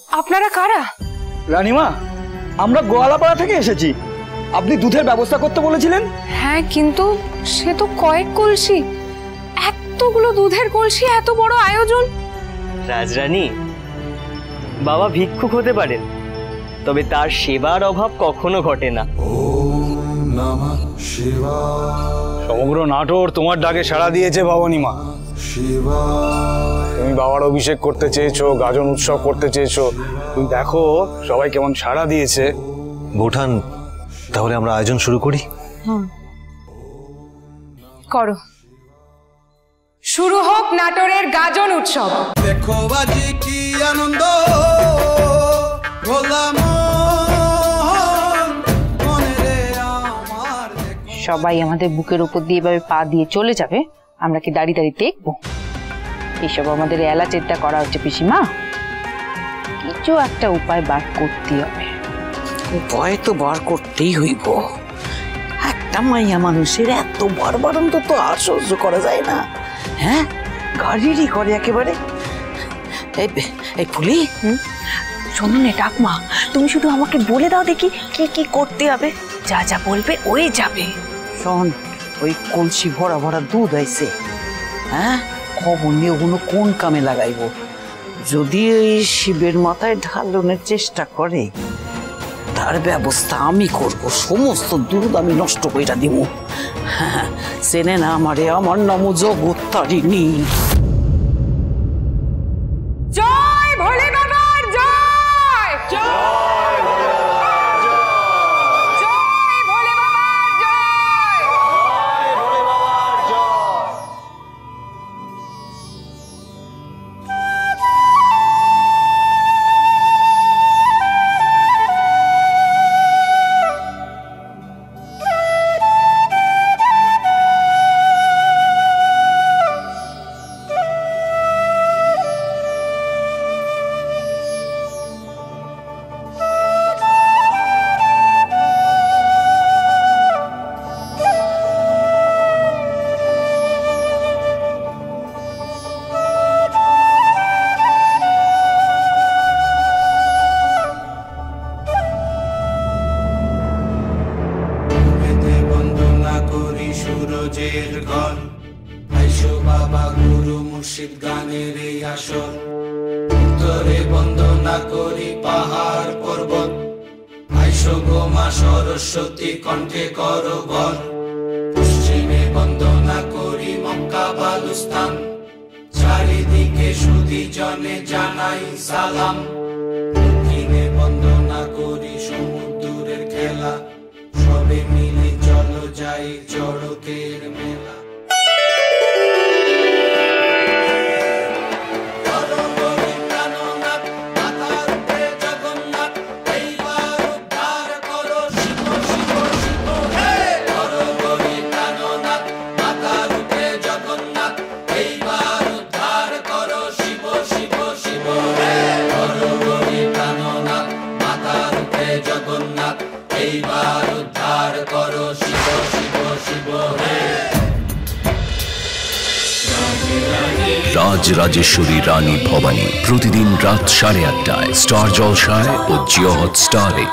আপনারা কারা? রানীমা, আমরা গোয়ালাপাড়া থেকে এসেছি। আপনি দুধের ব্যবস্থা করতে বলেছিলেন। হ্যাঁ, কিন্তু সে তো কয়েক কলসি, এতগুলো দুধের কলসি, এত বড় আয়োজন। রাজরানী, বাবা ভিক্ষুক হতে পারেন, তবে তার সেবার অভাব কখনো ঘটে না। সমগ্র নাটোর তোমার ডাকে সাড়া দিয়েছে ভবানী মা। তুমি বাবার অভিষেক করতে চেয়েছো, গাজন উৎসব করতে চেয়েছো, তুমি দেখো সবাই কেমন সাড়া দিয়েছে। বৌঠান, তাহলে আমরা আয়োজন শুরু করি। করো, শুরু হোক নাটোরের গাজন উৎসব। দেখো বাজি কি আনন্দ, সবাই আমাদের বুকের উপর দিয়ে এভাবে পা দিয়ে চলে যাবে, আমরা কি দাঁড়িয়ে দাঁড়িয়ে দেখবো? এসব আমাদের এলা চিন্তা করা হচ্ছে পিসিমা। কিছু একটা উপায় বার করতে হবে। উপায় তো বার করতেই হইব। একটা মাইয়া মানুষের এত বারবারন্ত তো আর সহ্য করা যায় না। হ্যাঁ, গাড়িরই করে একেবারে। এই ফুলি, শোনো নে ডাকমা, তুমি শুধু আমাকে বলে দাও দেখি কি কি করতে হবে। যা যা বলবে ওই যাবে। শোন, ওই কলসি ভরা ভরা দুধ আইছে। হ্যাঁ, খবর নিয়ে ওগুলো কোন কামে লাগাইব। যদি এই শিবের মাথায় ঢালনের চেষ্টা করে, তার ব্যবস্থা আমি করব। সমস্ত দুধ আমি নষ্ট কইরা দিব। হ্যাঁ, চেনে না আমারে, আমার নামও জগত্তারিণী। জয় ভোলে বাবার জয়, জয় ভোলে বাবার জয়, জয় ভোলে বাবার জয়, জয় ভোলে বাবার জয়। সুরজের ঘর, আইসো বাবা গুরু মুর্শিদ গানের এই আসর। উত্তরে বন্দনা করি পাহাড় পর্বত, আইসো গো মা সরস্বতী কণ্ঠে করো বর। পশ্চিমে বন্দনা করি মক্কা বালুস্তান, চারিদিকে সুধী জনে জানাই সালাম। দক্ষিণে বন্দনা করি সমুদ্রের খেলা, সবে মিলে চলো যাই চড়কের মেলা। রাজরাজেশ্বরী রানী ভবানী প্রতিদিন রাত 8:30টায় স্টার জলসায় ও জিও হটস্টারে।